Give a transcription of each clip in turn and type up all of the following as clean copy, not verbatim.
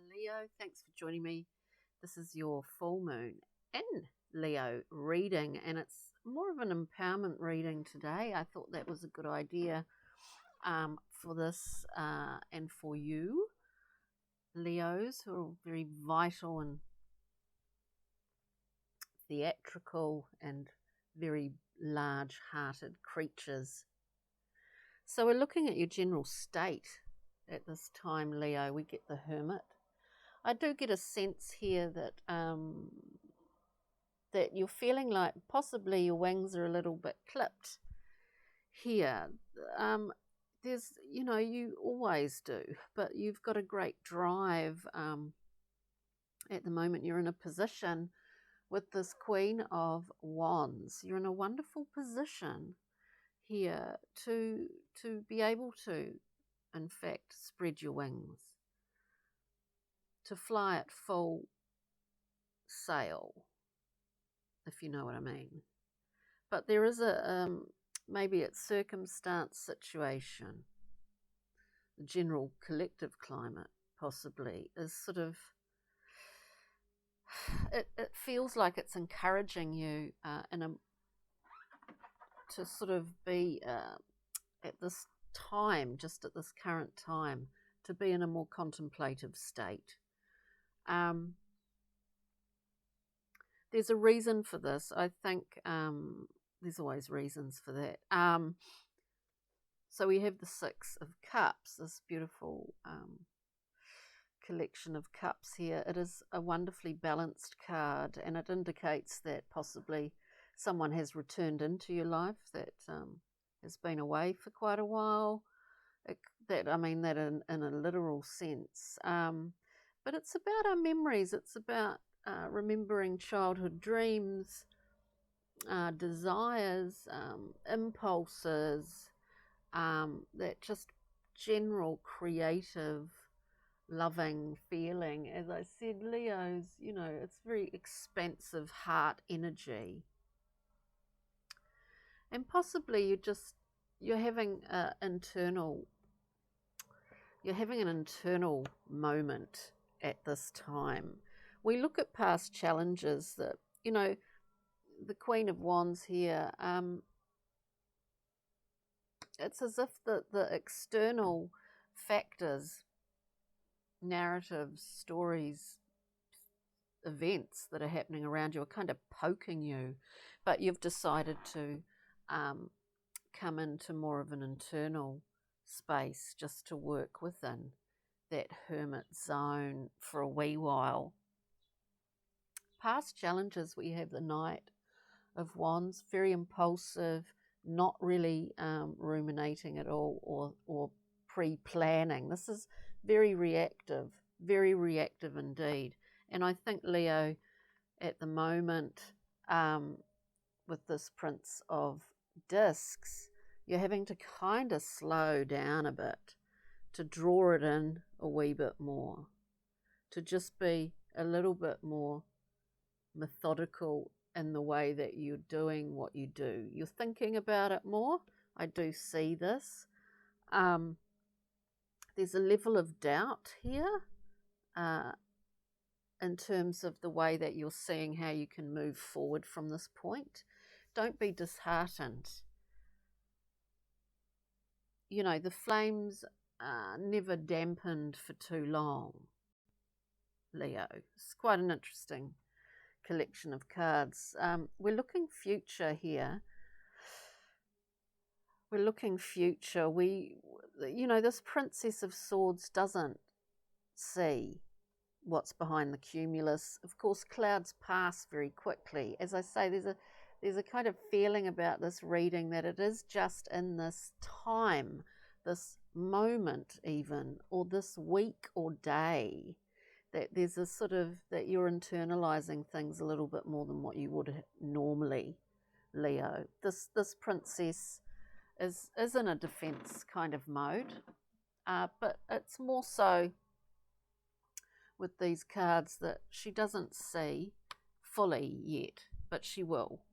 Leo, thanks for joining me. This is your full moon in Leo reading, and it's more of an empowerment reading today. I thought that was a good idea for this and for you, Leos, who are very vital and theatrical and very large-hearted creatures. So we're looking at your general state at this time, Leo. We get the Hermit. I do get a sense here that that you're feeling like possibly your wings are a little bit clipped here. There's, you always do, but you've got a great drive. At the moment, you're in a position with this Queen of Wands. You're in a wonderful position here to be able to, in fact, spread your wings, to fly at full sail, if you know what I mean. But there is a maybe it's circumstance, situation, the general collective climate possibly is sort of, it feels like it's encouraging you to sort of be at this time, just at this current time, to be in a more contemplative state. There's a reason for this. I think there's always reasons for that. So we have the Six of Cups, this beautiful collection of cups here. It is a wonderfully balanced card, and it indicates that possibly someone has returned into your life that has been away for quite a while. That in a literal sense. But it's about our memories. It's about remembering childhood dreams, desires, impulses, that just general creative, loving feeling. As I said, Leo's, it's very expansive heart energy. And possibly you're having an internal moment at this time. We look at past challenges that, the Queen of Wands here, it's as if the external factors, narratives, stories, events that are happening around you are kind of poking you, but you've decided to come into more of an internal space just to work within that hermit zone for a wee while. Past challenges, we have the Knight of Wands, very impulsive, not really ruminating at all or pre-planning. This is very reactive indeed. And I think, Leo, at the moment, with this Prince of Discs, you're having to kind of slow down a bit, to draw it in a wee bit more, to just be a little bit more methodical in the way that you're doing what you do. You're thinking about it more. I do see this. There's a level of doubt here in terms of the way that you're seeing how you can move forward from this point. Don't be disheartened. The flames are never dampened for too long, Leo. It's quite an interesting collection of cards. We're looking future here. We're looking future. This Princess of Swords doesn't see what's behind the cumulus. Of course, clouds pass very quickly. As I say, there's a kind of feeling about this reading that it is just in this time, this moment even, or this week or day, that there's a sort of, that you're internalizing things a little bit more than what you would normally, Leo. This princess is in a defense kind of mode, but it's more so with these cards that she doesn't see fully yet, but she will.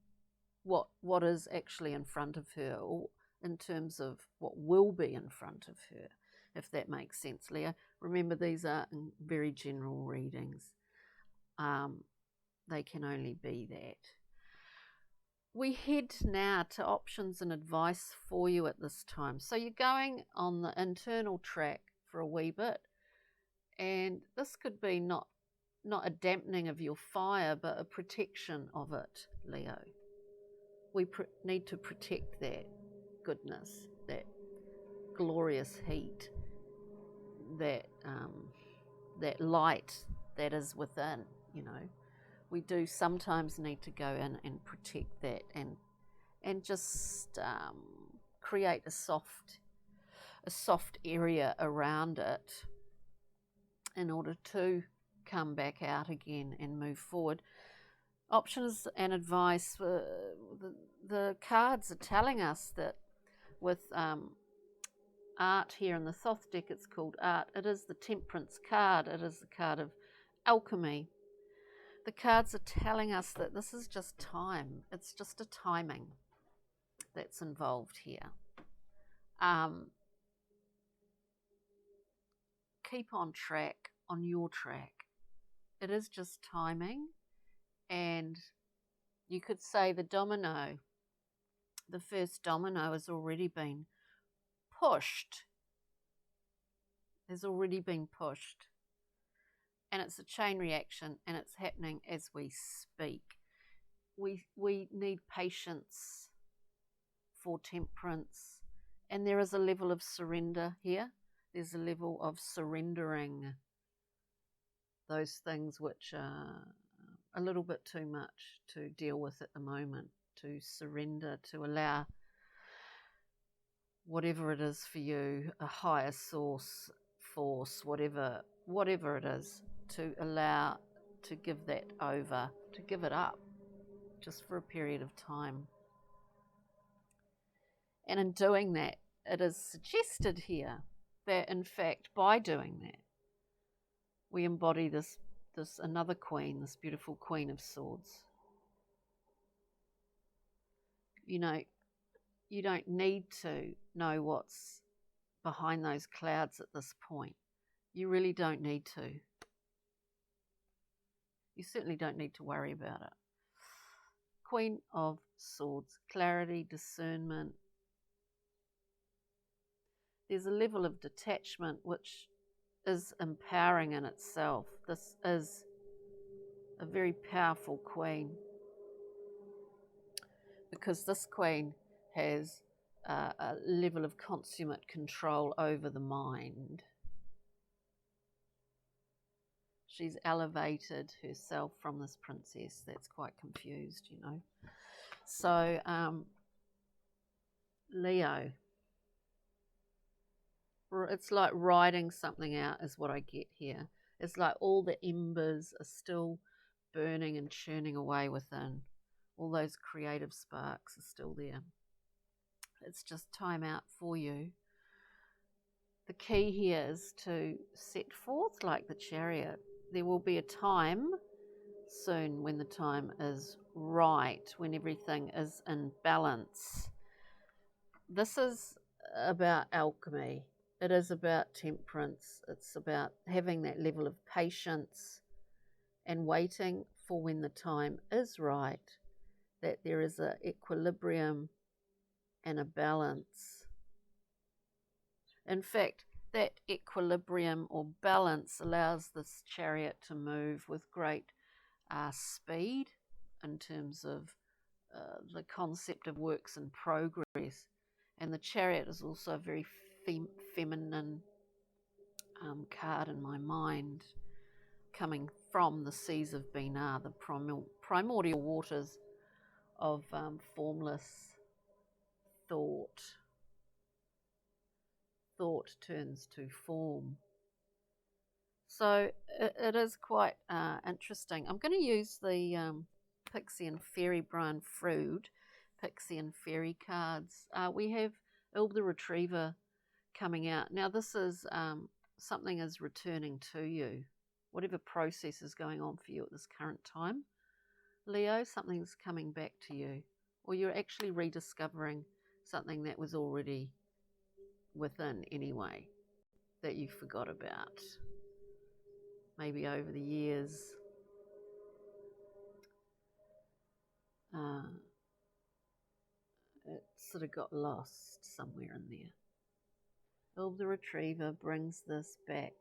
What is actually in front of her, or in terms of what will be in front of her. if that makes sense, Leo. Remember, these are very general readings. They can only be that. We head now to options and advice for you at this time. So you're going on the internal track for a wee bit, and this could be not a dampening of your fire, but a protection of it, Leo. We need to protect that goodness, that glorious heat, that light that is within, you know. We do sometimes need to go in and protect that and just create a soft area around it in order to come back out again and move forward. Options and advice, the cards are telling us that with art here in the Thoth deck, it's called art. It is the Temperance card. It is the card of alchemy. The cards are telling us that this is just time. It's just a timing that's involved here. Keep on track, on your track. It is just timing, and you could say the first domino has already been pushed. Has already been pushed. And it's a chain reaction, and it's happening as we speak. We need patience for temperance, and there is a level of surrender here. There's a level of surrendering those things which are a little bit too much to deal with at the moment, to surrender, to allow whatever it is for you, a higher source, force, whatever it is, to allow to give that over, to give it up just for a period of time. And in doing that, it is suggested here that in fact by doing that we embody this another queen, this beautiful Queen of Swords. You know, you don't need to know what's behind those clouds at this point. You really don't need to. You certainly don't need to worry about it. Queen of Swords, clarity, discernment. There's a level of detachment which is empowering in itself. This is a very powerful queen, because this queen has a level of consummate control over the mind. She's elevated herself from this princess that's quite confused, you know. So, Leo, it's like riding something out is what I get here. It's like all the embers are still burning and churning away within. All those creative sparks are still there. It's just time out for you. The key here is to set forth like the Chariot. There will be a time soon when the time is right, when everything is in balance. This is about alchemy. It is about temperance. It's about having that level of patience and waiting for when the time is right, that there is an equilibrium and a balance. In fact, that equilibrium or balance allows this Chariot to move with great speed in terms of the concept of works in progress. And the Chariot is also a very feminine card in my mind, coming from the seas of Binah, the primordial waters of formless thought. Thought turns to form. So it is quite interesting. I'm going to use the Pixie and Fairy Brian Frood Pixie and Fairy cards. We have Ilb the Retriever coming out. Now this is something is returning to you. Whatever process is going on for you at this current time, Leo, something's coming back to you. Or you're actually rediscovering something that was already within anyway. that you forgot about. Maybe over the years, it sort of got lost somewhere in there. Ilb the Retriever brings this back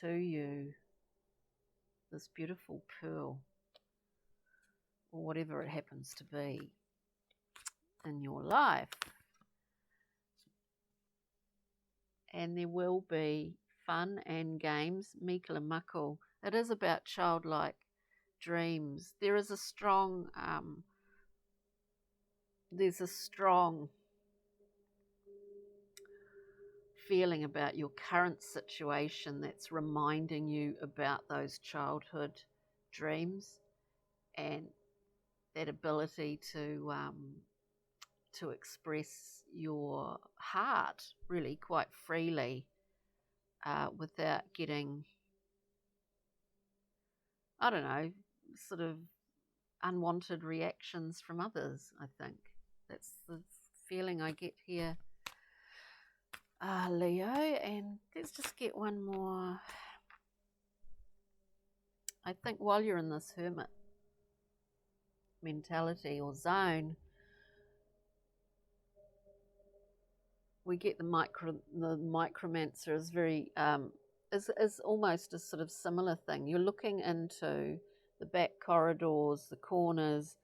to you, this beautiful pearl, or whatever it happens to be in your life. And there will be fun and games. Mikala Mako. It is about childlike dreams. There is a strong, there's a strong feeling about your current situation that's reminding you about those childhood dreams and that ability to express your heart really quite freely without getting, I don't know, sort of unwanted reactions from others. I think that's the feeling I get here, Leo. And let's just get one more. I think while you're in this hermit mentality or zone, we get the micromancer is very is almost a sort of similar thing. You're looking into the back corridors, the corners.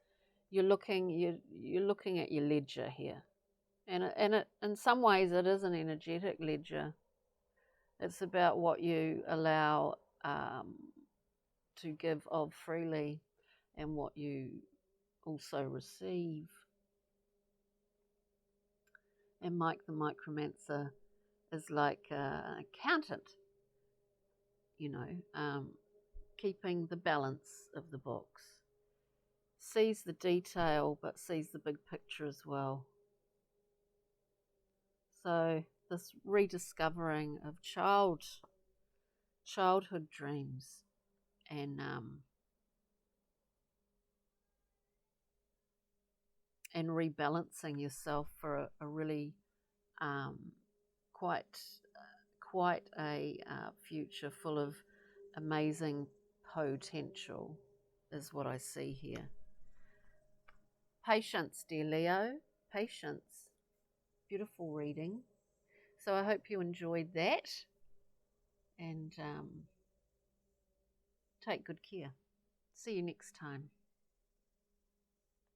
You're looking at your ledger here, and it in some ways it is an energetic ledger. It's about what you allow to give of freely, and what you also receive. And Mike the micromancer is like an accountant, keeping the balance of the books. Sees the detail, but sees the big picture as well. So this rediscovering of childhood dreams and rebalancing yourself for a really quite a future full of amazing potential is what I see here. Patience, dear Leo, patience. Beautiful reading. So I hope you enjoyed that, and take good care. See you next time.